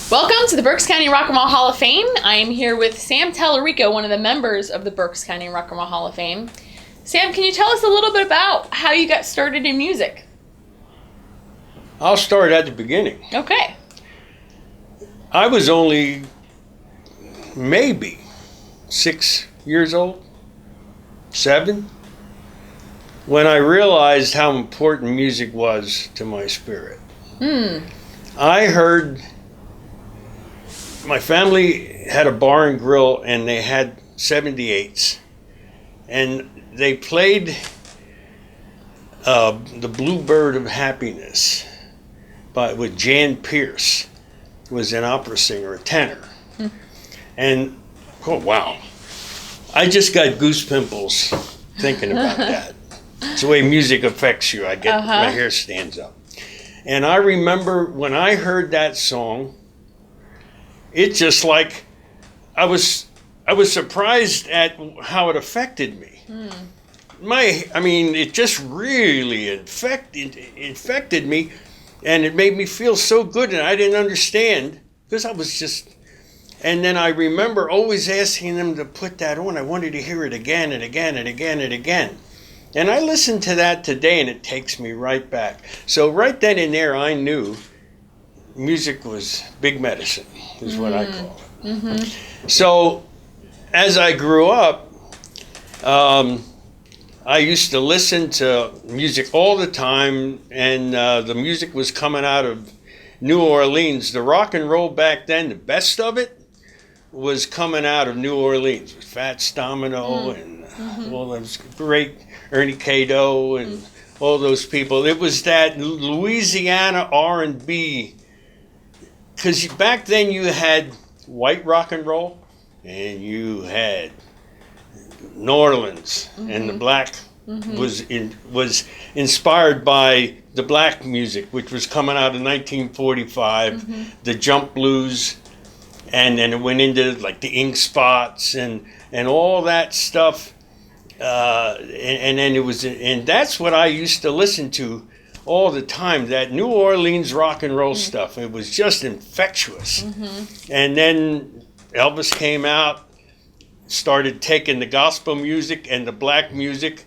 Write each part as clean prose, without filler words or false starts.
Welcome to the Berks County Rock and Roll Hall of Fame. I am here with Sam Talarico, one of the members of the Berks County Rock and Roll Hall of Fame. Sam, can you tell us a little bit about how you got started in music? I'll start at the beginning. Okay. I was only maybe 6 years old, 7, when I realized how important music was to my spirit. I heard my family had a bar and grill, and they had 78s, and they played the Bluebird of Happiness with Jan Pierce, who was an opera singer, a tenor. And oh wow, I just got goose pimples thinking about that. It's the way music affects you. My hair stands up. And I remember when I heard that song, it just like I was surprised at how it affected me. It just really infected me, and it made me feel so good, and I didn't understand because I was just. And then I remember always asking them to put that on. I wanted to hear it again and again and again and again. And I listen to that today, and it takes me right back. So right then and there, I knew music was big medicine, is what I call it. So as I grew up, I used to listen to music all the time, and the music was coming out of New Orleans. The rock and roll back then, the best of it, was coming out of New Orleans with Fats Domino and all those great Ernie Cato and all those people. It was that Louisiana R&B, because back then you had white rock and roll and you had New Orleans, and the black was inspired by the black music, which was coming out in 1945, the jump blues. And then it went into like the ink spots and all that stuff, and then it was, and that's what I used to listen to all the time. That New Orleans rock and roll stuff. It was just infectious. And then Elvis came out, started taking the gospel music and the black music,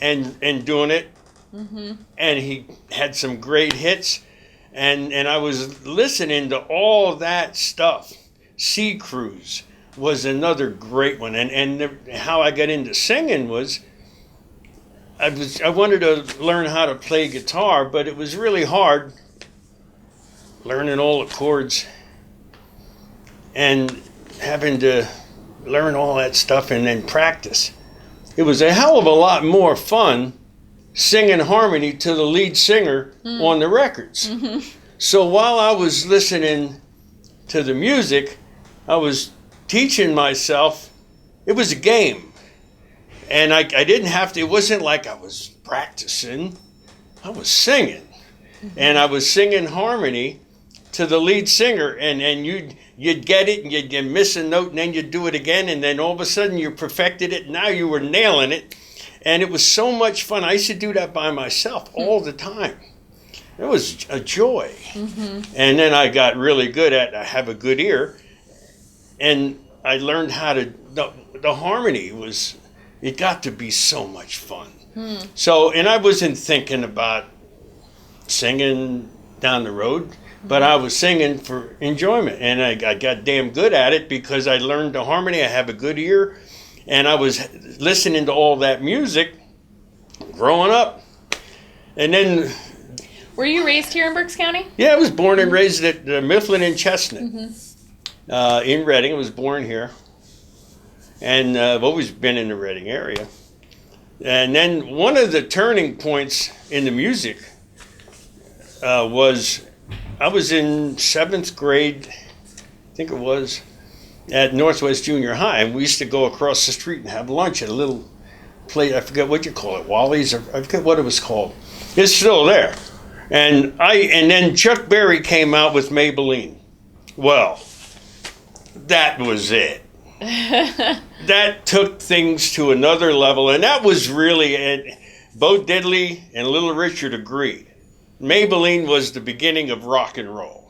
and doing it, and he had some great hits, and I was listening to all that stuff. Sea Cruise was another great one, and how I got into singing was I wanted to learn how to play guitar, but it was really hard learning all the chords and having to learn all that stuff and then practice. It was a hell of a lot more fun singing harmony to the lead singer on the records. So while I was listening to the music, I was teaching myself. It was a game, and I didn't have to. It wasn't like I was practicing. I was singing, and I was singing harmony to the lead singer, and you'd get it, and you'd miss a note, and then you'd do it again, and then all of a sudden you perfected it. Now you were nailing it, and it was so much fun. I used to do that by myself all the time. It was a joy, and then I got really good at. I have a good ear. And I learned how to, the harmony it got to be so much fun. So, and I wasn't thinking about singing down the road, but I was singing for enjoyment. And I got damn good at it because I learned the harmony. I have a good ear. And I was listening to all that music growing up. And then... Were you raised here in Berks County? Yeah, I was born and raised at Mifflin and Chestnut. In Reading. I was born here, and I've always been in the Reading area. And then one of the turning points in the music was I was in 7th grade, I think it was, at Northwest Junior High, and we used to go across the street and have lunch at a little place. I forget what you call it, Wally's, or I forget what it was called. It's still there. And then Chuck Berry came out with Maybelline. Well, that was it. That took things to another level, and that was really, Bo Diddley and Little Richard agreed. Maybelline was the beginning of rock and roll.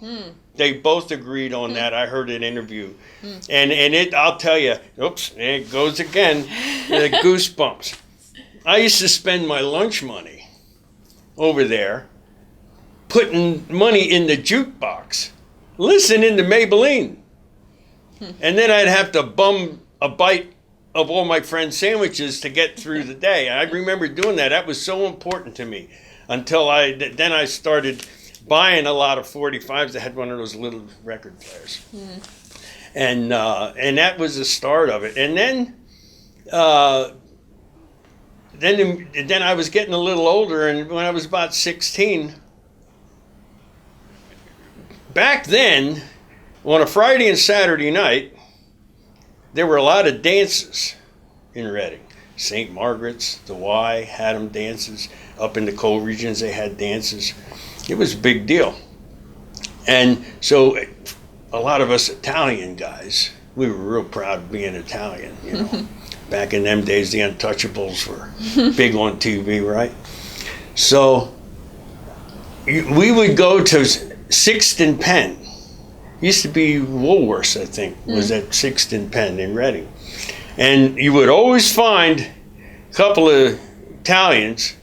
They both agreed on that. I heard an interview. And I'll tell you, oops, there it goes again, the goosebumps. I used to spend my lunch money over there putting money in the jukebox, listening to Maybelline. And then I'd have to bum a bite of all my friends' sandwiches to get through the day. I remember doing that. That was so important to me until then I started buying a lot of 45s. I had one of those little record players. And that was the start of it. And then I was getting a little older, and when I was about 16, back then, on a Friday and Saturday night, there were a lot of dances in Reading. St. Margaret's, the Y had them dances. Up in the coal regions, they had dances. It was a big deal. And so a lot of us Italian guys, we were real proud of being Italian, you know. Back in them days, the Untouchables were big on TV, right? So we would go to 6th and Penn. Used to be Woolworths, I think, was at 6th and Penn in Reading. And you would always find a couple of Italians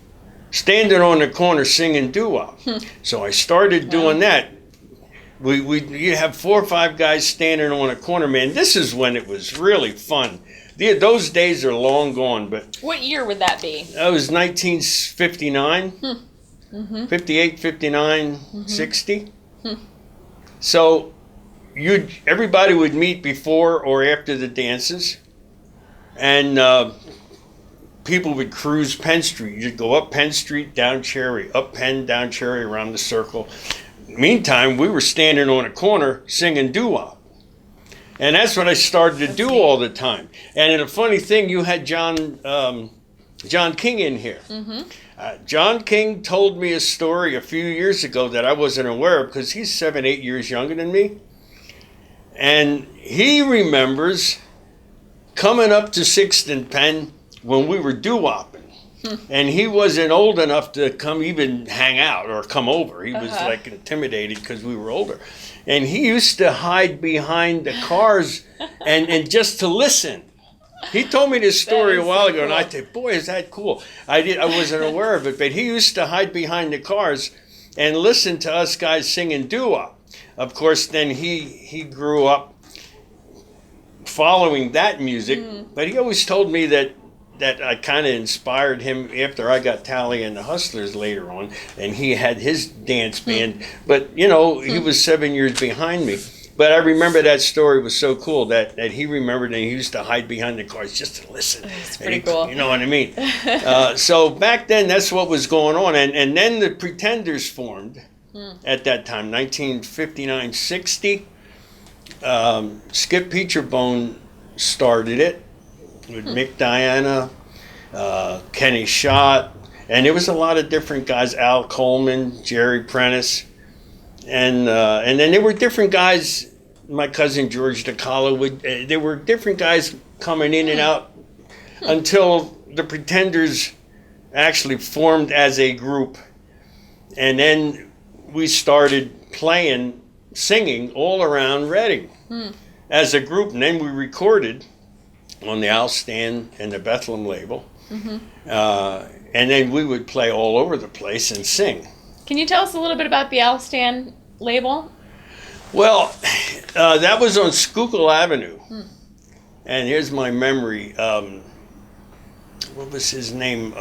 standing on the corner singing doo-wop. So I started doing that. You have 4 or 5 guys standing on a corner, man. This is when it was really fun. Those days are long gone, but... What year would that be? That was 1959, 58, 59, 60. So everybody would meet before or after the dances, and people would cruise Penn Street. You'd go up Penn Street, down Cherry, up Penn, down Cherry, around the circle. Meantime, we were standing on a corner singing doo-wop. And that's what I started to do all the time. And a funny thing, you had John King in here. John King told me a story a few years ago that I wasn't aware of, because he's 7, 8 years younger than me. And he remembers coming up to 6th and Penn when we were doo-wopping. And he wasn't old enough to come even hang out or come over. He was like intimidated because we were older. And he used to hide behind the cars and just to listen. He told me this story a while ago, and I said, boy, is that cool. I wasn't aware of it, but he used to hide behind the cars and listen to us guys singing doo-wop. Of course, then he grew up following that music, but he always told me that I kind of inspired him after I got Tally and the Hustlers later on, and he had his dance band. But, you know, he was 7 years behind me. But I remember that story was so cool that he remembered, and he used to hide behind the cars just to listen. It's pretty cool. You know what I mean? So back then, that's what was going on. And then the Pretenders formed at that time, 1959-60. Skip Peacherbone started it with Mick Diana, Kenny Schott, and there was a lot of different guys, Al Coleman, Jerry Prentice, and then there were different guys, my cousin George DeCalla, there were different guys coming in and out until the Pretenders actually formed as a group, and then we started singing all around Reading as a group, and then we recorded on the Al Stan and the Bethlehem label. And then we would play all over the place and sing. Can you tell us a little bit about the Al Stan label? Well, that was on Schuylkill Avenue. And here's my memory. What was his name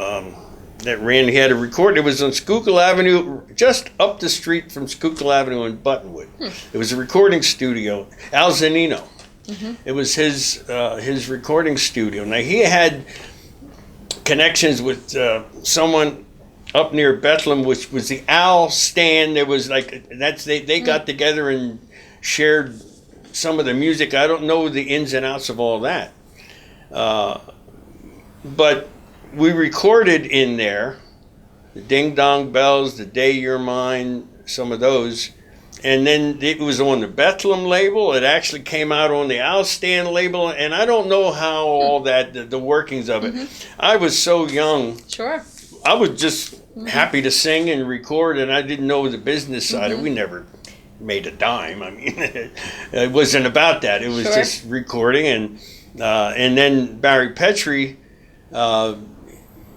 that ran? He had a record. It was on Schuylkill Avenue, just up the street from Schuylkill Avenue in Buttonwood. It was a recording studio. Al Zanino. It was his recording studio. Now he had connections with someone up near Bethlehem, which was the Al Stan. There was like they got together and shared some of the music. I don't know the ins and outs of all that, but we recorded in there the Ding Dong Bells, The Day You're Mine, some of those. And then it was on the Bethlehem label. It actually came out on the Al Stan label. And I don't know how all that, the workings of it. I was so young. Sure. I was just happy to sing and record, and I didn't know the business side of it. We made a dime. I mean, it wasn't about that. It was Sure. just recording, and then Barry Petrie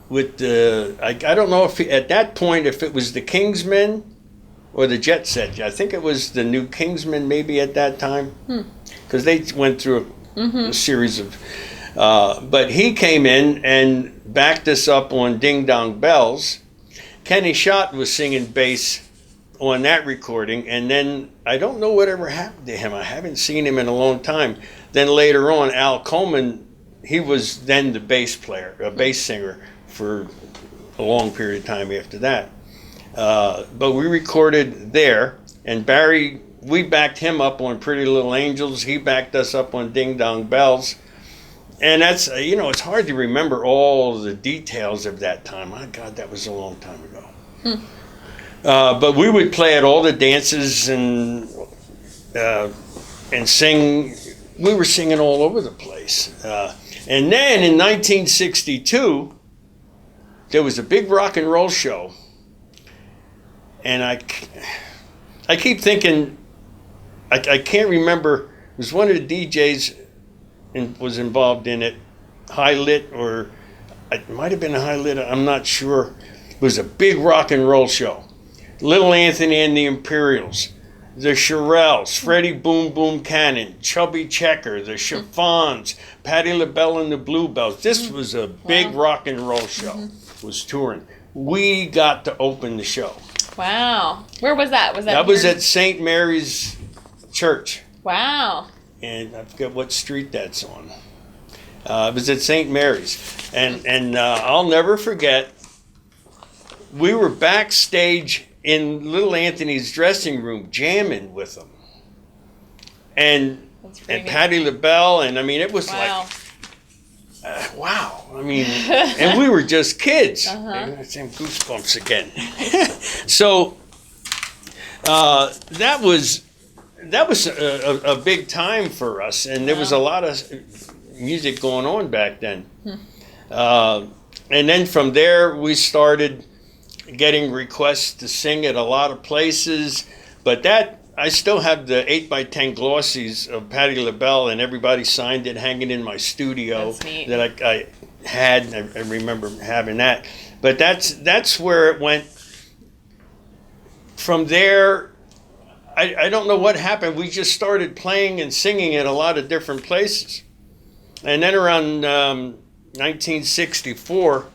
with the I don't know if at that point if it was the Kingsmen or the Jet Set. I think it was the new Kingsmen maybe at that time, because they went through a series of. But he came in and backed us up on Ding Dong Bells. Kenny Schott was singing bass on that recording, and then I don't know whatever happened to him. I haven't seen him in a long time. Then later on, Al Coleman, he was then the bass player, a bass singer for a long period of time after that. But we recorded there, and Barry, we backed him up on Pretty Little Angels. He backed us up on Ding Dong Bells. And that's, it's hard to remember all the details of that time. My God, that was a long time ago. But we would play at all the dances and sing. We were singing all over the place. And then in 1962, there was a big rock and roll show. And I keep thinking, I can't remember, it was one of the DJs was involved in it, High Lit, or it might have been a High Lit, I'm not sure. It was a big rock and roll show. Little Anthony and the Imperials, the Shirelles, Freddie Boom Boom Cannon, Chubby Checker, the Chiffons, Patti LaBelle and the Bluebells. This was a big rock and roll show. Was touring. We got to open the show. Wow. Where was that? That was at St. Mary's Church. Wow. And I forget what street that's on. It was at St. Mary's. And I'll never forget, we were backstage in Little Anthony's dressing room jamming with them. And Patti LaBelle, and I mean, it was like, wow. I mean, and we were just kids. Same goosebumps again. So that was a big time for us, and there was a lot of music going on back then. And then from there, we started getting requests to sing at a lot of places. But that, I still have the 8x10 glossies of Patti LaBelle, and everybody signed it, hanging in my studio. That's neat. That I had. I remember having that. But that's where it went. From there, I don't know what happened. We just started playing and singing at a lot of different places. And then around 1964,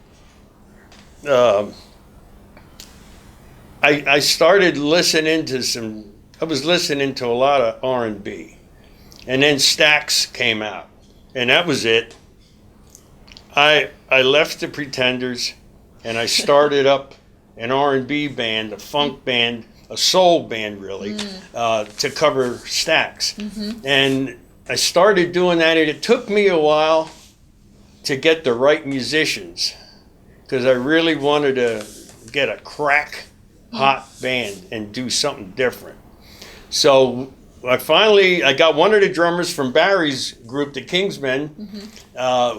I started listening to I was listening to a lot of R&B. And then Stax came out. And that was it. I left the Pretenders, and I started up an R&B band, a funk band, a soul band, really, to cover Stax. And I started doing that, and it took me a while to get the right musicians, because I really wanted to get a crack hot band and do something different. So I got one of the drummers from Barry's group, the Kingsmen,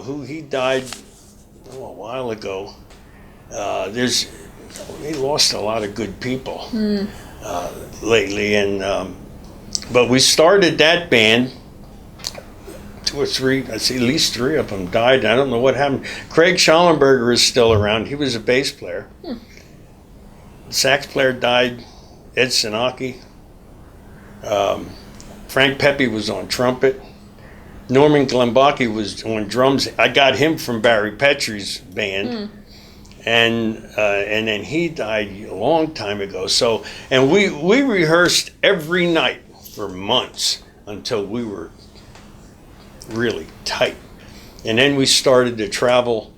who he died a while ago. They lost a lot of good people lately, and but we started that band. 2 or 3, I see at least 3 of them died. I don't know what happened. Craig Schallenberger is still around. He was a bass player. The sax player died, Ed Sinaki. Frank Pepe was on trumpet. Norman Glembaki was on drums. I got him from Barry Petrie's band. And then he died a long time ago. So, and we rehearsed every night for months until we were really tight. And then we started to travel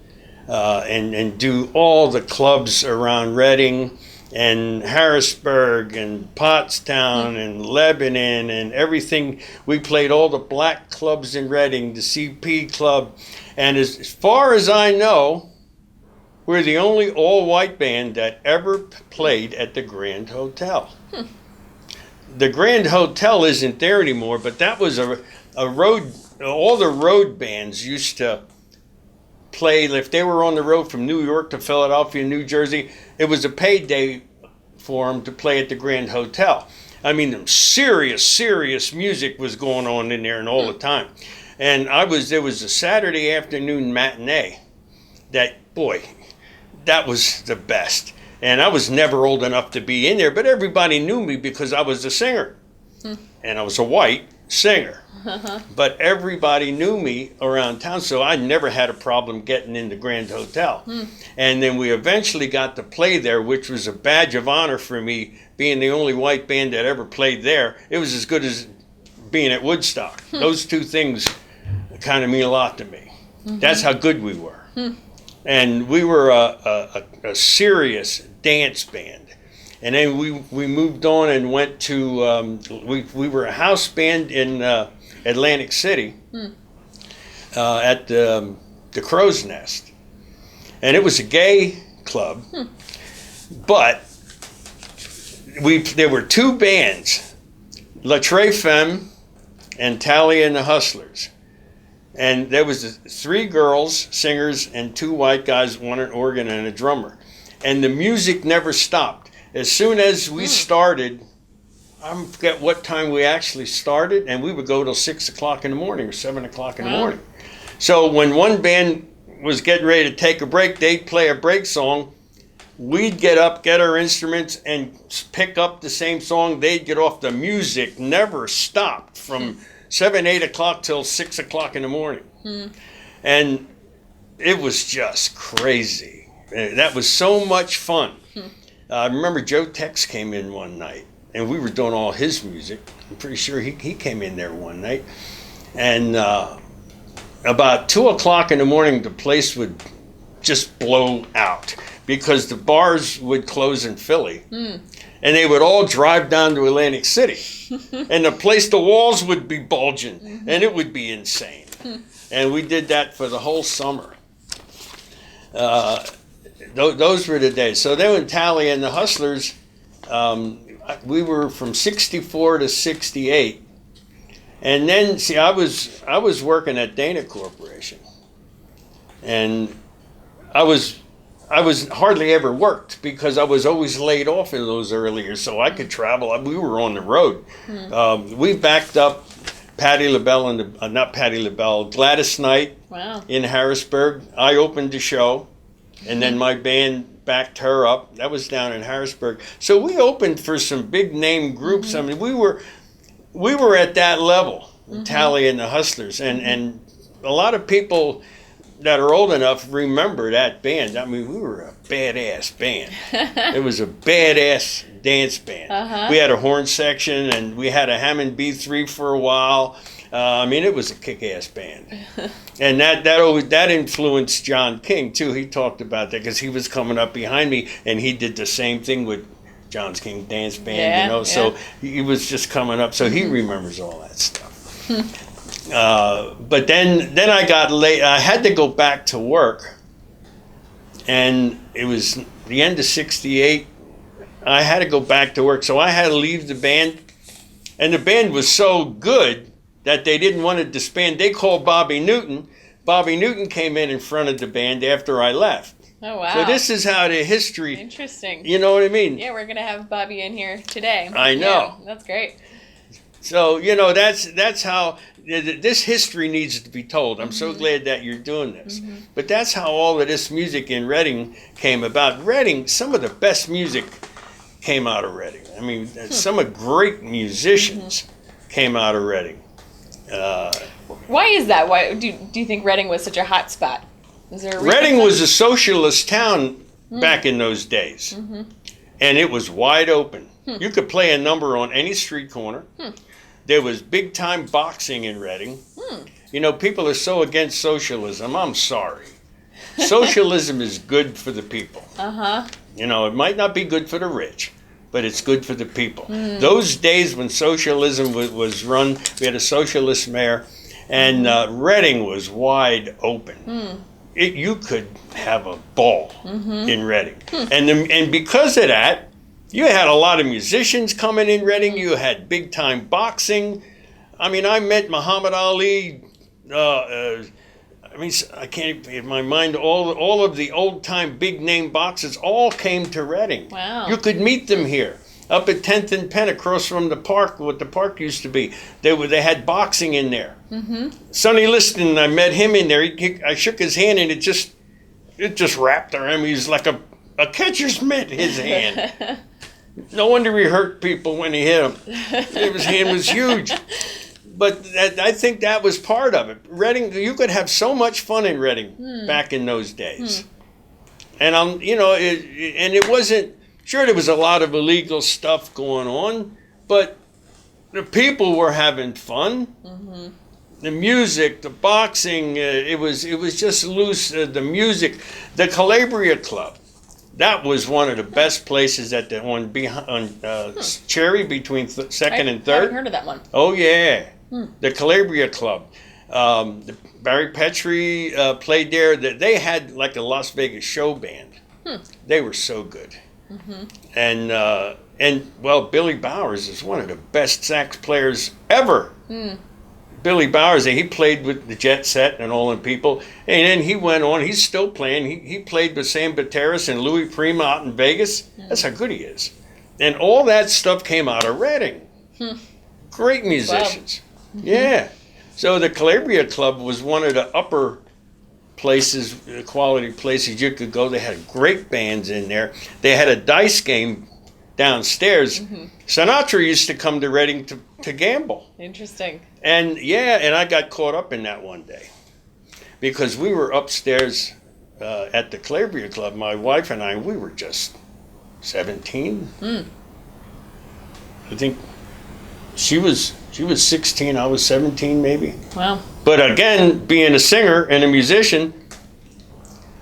and do all the clubs around Reading and Harrisburg and Pottstown and Lebanon and everything. We played all the black clubs in Reading, the CP Club. And as far as I know, we're the only all-white band that ever played at the Grand Hotel. The Grand Hotel isn't there anymore, but that was a road. All the road bands used to play. If they were on the road from New York to Philadelphia, New Jersey, it was a paid day for them to play at the Grand Hotel. I mean, serious music was going on in there and all the time. And there was a Saturday afternoon matinee that was the best. And I was never old enough to be in there, but everybody knew me because I was a singer. And I was a white singer. But everybody knew me around town, so I never had a problem getting in the Grand Hotel. And then we eventually got to play there, which was a badge of honor for me, being the only white band that ever played there. It was as good as being at Woodstock. Those two things kind of mean a lot to me. That's how good we were. And we were a serious dance band. And then we moved on and went to, we were a house band in Atlantic City at the Crow's Nest. And it was a gay club, but there were two bands, La Tre Femme and Talia and the Hustlers. And there was three girls, singers, and two white guys, one an organ and a drummer. And the music never stopped. As soon as we started, I forget what time we actually started, and we would go till 6 o'clock in the morning or 7 o'clock in the morning. So when one band was getting ready to take a break, they'd play a break song. We'd get up, get our instruments, and pick up the same song. They'd get off. The music never stopped from 7, 8 o'clock till 6 o'clock in the morning. And it was just crazy. That was so much fun. I remember Joe Tex came in one night, and we were doing all his music. I'm pretty sure he came in there one night. And about 2 o'clock in the morning, the place would just blow out because the bars would close in Philly. And they would all drive down to Atlantic City. And the walls would be bulging, and it would be insane. And we did that for the whole summer. Those were the days. So then when Talia and the Hustlers, we were from 64 to 68. And then, see, I was working at Dana Corporation. And I was hardly ever worked because I was always laid off in those early years, so I could travel. We were on the road. We backed up Patti LaBelle and not Patti LaBelle, Gladys Knight in Harrisburg. I opened the show, and then my band backed her up. That was down in Harrisburg. So we opened for some big name groups. I mean, we were at that level, Talia and the Hustlers, and a lot of people that are old enough remember that band. I mean, we were a badass band. It was a badass dance band. We had a horn section, and we had a Hammond B3 for a while. I mean, it was a kick-ass band. And that influenced John King, too. He talked about that because he was coming up behind me, and he did the same thing with John King Dance Band, So he was just coming up, so he remembers all that stuff. But then I got late. I had to go back to work, and it was the end of 68. I had to go back to work, so I had to leave the band, and the band was so good that they didn't want to disband. They called Bobby Newton. Bobby Newton came in front of the band after I left. Oh, wow. So this is how the history... Interesting. You know what I mean? Yeah, we're going to have Bobby in here today. I know. Yeah, that's great. So, that's how this history needs to be told. I'm so glad that you're doing this. But that's how all of this music in Reading came about. Reading, some of the best music came out of Reading. I mean, some of great musicians came out of Reading. Why is that? Why do you think Reading was such a hot spot? Is there a reason? Reading was a socialist town back in those days. And it was wide open. You could play a number on any street corner. There was big-time boxing in Reading. You know, people are so against socialism. I'm sorry. Socialism is good for the people. You know, it might not be good for the rich, but it's good for the people. Those days when socialism was run, we had a socialist mayor, and Reading was wide open. You could have a ball in Reading. And because of that, you had a lot of musicians coming in Reading. You had big-time boxing. I mean, I met Muhammad Ali. I can't, in my mind, all of the old-time big-name boxers all came to Reading. Wow. You could meet them here. Up at 10th and Penn, across from the park, what the park used to be. They had boxing in there. Sonny Liston, I met him in there. I shook his hand, and it just wrapped around him. He was like a catcher's mitt, his hand. No wonder he hurt people when he hit him. His hand was huge. But I think that was part of it. Reading, you could have so much fun in Reading back in those days. And and it wasn't, sure there was a lot of illegal stuff going on, but the people were having fun. The music, the boxing, it was just loose. The music, the Calabria Club. That was one of the best places on Cherry between second and third. I haven't heard of that one. Oh yeah, the Calabria Club. Barry Petrie played there. They had like a Las Vegas show band. They were so good. And well, Billy Bowers is one of the best sax players ever. Billy Bowers, he played with the Jet Set and all them people, and then he went on. He's still playing. He played with Sam Bateras and Louis Prima out in Vegas. That's how good he is. And all that stuff came out of Reading. Great musicians. Wow. Yeah. So the Calabria Club was one of the upper places, quality places you could go. They had great bands in there. They had a dice game downstairs. Sinatra used to come to Reading to gamble. Interesting. And I got caught up in that one day because we were upstairs at the Calabria Club. My wife and I, we were just 17. I think she was 16. I was 17, maybe. Wow. But again, being a singer and a musician,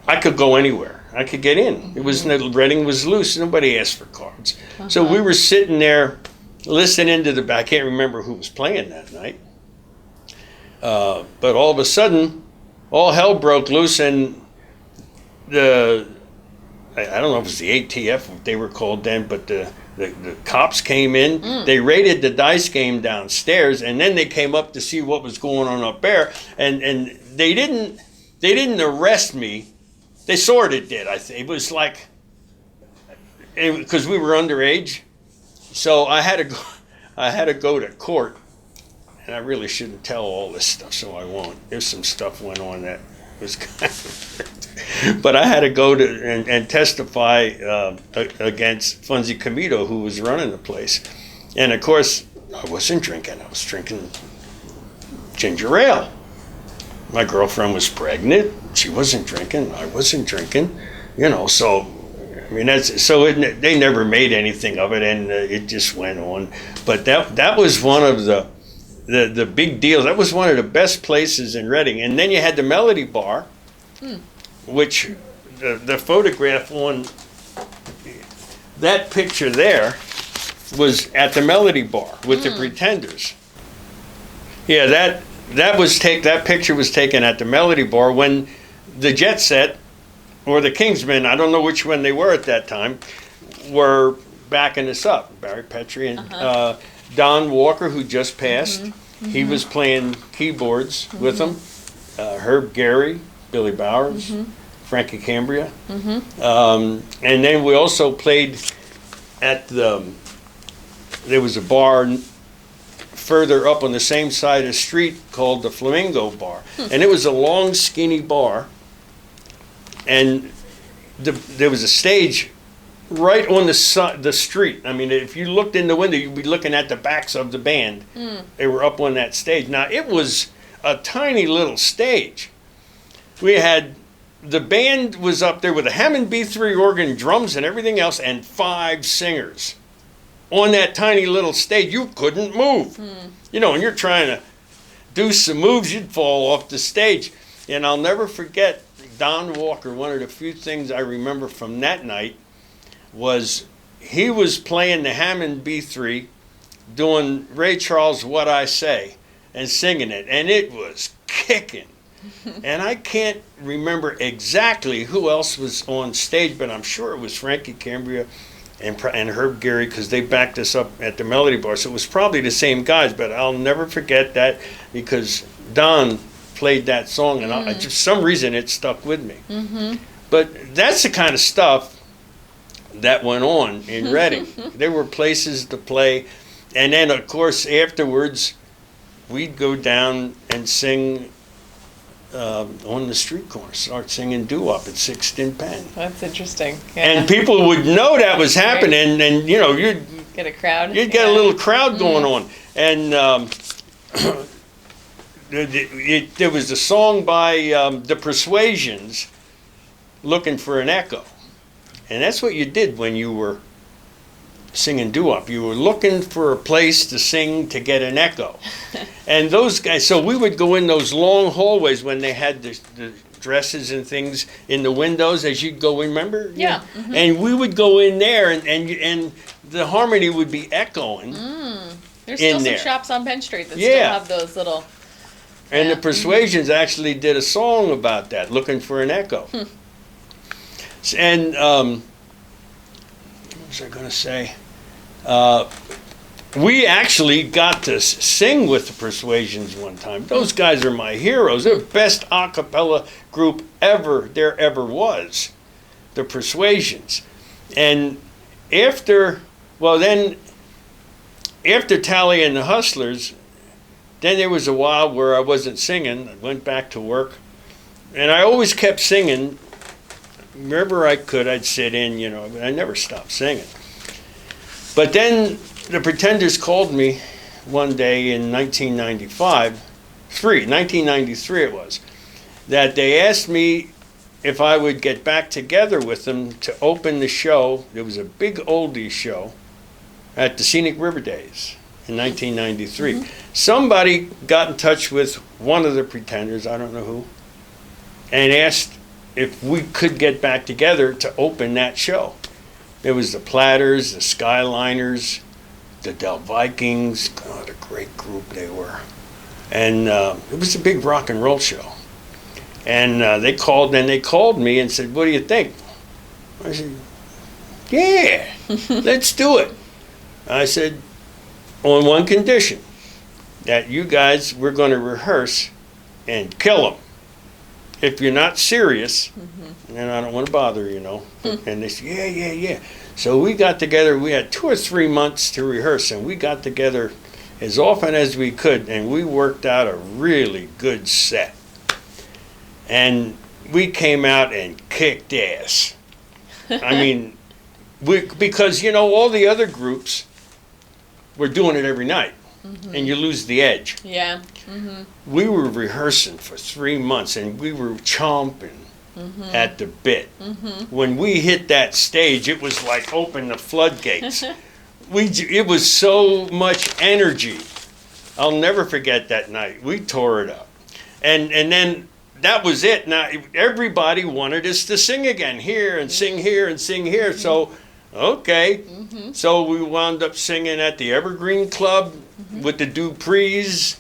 I could go anywhere. I could get in. It was Reading was loose. Nobody asked for cards. So we were sitting there listening to I can't remember who was playing that night. But all of a sudden, all hell broke loose, and I don't know if it was the ATF, what they were called then, but the cops came in. They raided the dice game downstairs, and then they came up to see what was going on up there. And they didn't arrest me. They sort of did, I think. It was like, because we were underage, so I had to go to court, and I really shouldn't tell all this stuff, so I won't. There's some stuff went on that was kind of, but I had to go to and testify against Funzy Comito, who was running the place, and of course I wasn't drinking. I was drinking ginger ale. My girlfriend was pregnant. She wasn't drinking. I wasn't drinking. So I mean they never made anything of it, and it just went on. But that was one of the big deals. That was one of the best places in Reading. And then you had the Melody Bar, which the photograph on that picture there was at the Melody Bar with the Pretenders. Yeah, that picture was taken at the Melody Bar when the Jet Set or the Kingsmen, I don't know which one they were at that time, were backing us up. Barry Petrie and Don Walker, who just passed, he was playing keyboards with them. Herb Gary, Billy Bowers, Frankie Cambria. And then we also played at there was a bar further up on the same side of the street called the Flamingo Bar. And it was a long, skinny bar. And there was a stage right on the street. I mean, if you looked in the window, you'd be looking at the backs of the band. They were up on that stage. Now, it was a tiny little stage. The band was up there with a Hammond B3 organ, drums, and everything else, and 5 singers. On that tiny little stage, you couldn't move. And you're trying to do some moves, you'd fall off the stage. And I'll never forget Don Walker. One of the few things I remember from that night was he was playing the Hammond B3, doing Ray Charles' What I Say, and singing it, and it was kicking. And I can't remember exactly who else was on stage, but I'm sure it was Frankie Cambria and Herb Gary, because they backed us up at the Melody Bar. So it was probably the same guys, but I'll never forget that because Don played that song, and for some reason it stuck with me. But that's the kind of stuff that went on in Reading. There were places to play. And then, of course, afterwards, we'd go down and sing on the street corner, start singing doo-wop at 6th and Penn. That's interesting. Yeah. And people would know that was happening, and you know, you'd get a crowd. You'd get a little crowd going on. And there was a song by the Persuasions, "Looking for an Echo," and that's what you did when you were singing doo-wop. You were looking for a place to sing to get an echo. And those guys, so we would go in those long hallways when they had the dresses and things in the windows as you'd go, remember? Yeah. Mm-hmm. And we would go in there and the harmony would be echoing. There's still some there. shops on Penn Street that still have those little... And the Persuasions actually did a song about that, "Looking for an Echo." And what was I going to say? We actually got to sing with the Persuasions one time. Those guys are my heroes. They're the best a cappella group there ever was, the Persuasions. And after Tally and the Hustlers, then there was a while where I wasn't singing. I went back to work. And I always kept singing. Wherever I could, I'd sit in, you know. I never stopped singing. But then the Pretenders called me one day in 1993 it was, that they asked me if I would get back together with them to open the show. There was a big oldies show at the Scenic River Days in 1993. Mm-hmm. Somebody got in touch with one of the Pretenders, I don't know who, and asked if we could get back together to open that show. There was the Platters, the Skyliners, the Del Vikings. God, a great group they were. And it was a big rock and roll show. And they called me and said, "What do you think?" I said, "Yeah, let's do it." I said, "On one condition, that you guys, we're going to rehearse and kill them. If you're not serious, then I don't want to bother, you know." And they said, yeah. So we got together. We had 2 or 3 months to rehearse, and we got together as often as we could, and we worked out a really good set. And we came out and kicked ass. I mean, because, you know, all the other groups were doing it every night, and you lose the edge. Yeah. We were rehearsing for 3 months, and we were chomping at the bit. When we hit that stage, it was like open the floodgates. It was so much energy. I'll never forget that night. We tore it up. And then that was it. Now, everybody wanted us to sing again, here and sing here and sing here. So, okay. So we wound up singing at the Evergreen Club with the Duprees.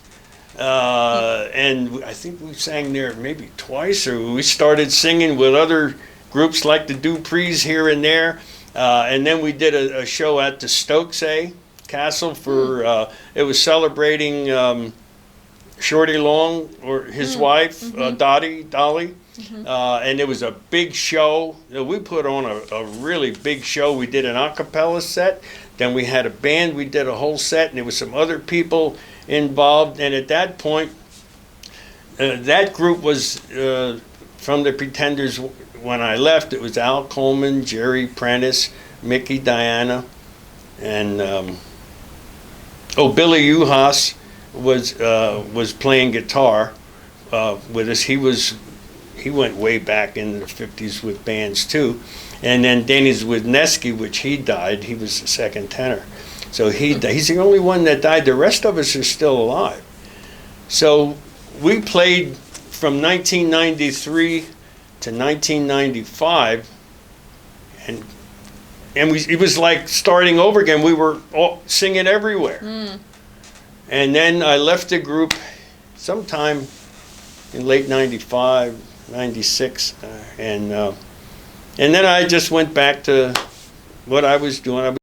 And I think we sang there maybe twice, or we started singing with other groups like the Duprees here and there. And then we did a show at the Stokesay Castle for, it was celebrating Shorty Long, or his wife, Dolly. And it was a big show. We put on a really big show. We did an a cappella set. Then we had a band. We did a whole set, and there was some other people involved. And at that point, that group was from the Pretenders. When I left, it was Al Coleman, Jerry Prentice, Mickey Diana, and Billy Uhas was playing guitar with us. He went way back in the 50s with bands too. And then Dennis Wisniewski, which he died, he was the second tenor. So he's the only one that died. The rest of us are still alive. So we played from 1993 to 1995, and it was like starting over again. We were all singing everywhere. And then I left the group sometime in late 95, 96, and then I just went back to what I was doing.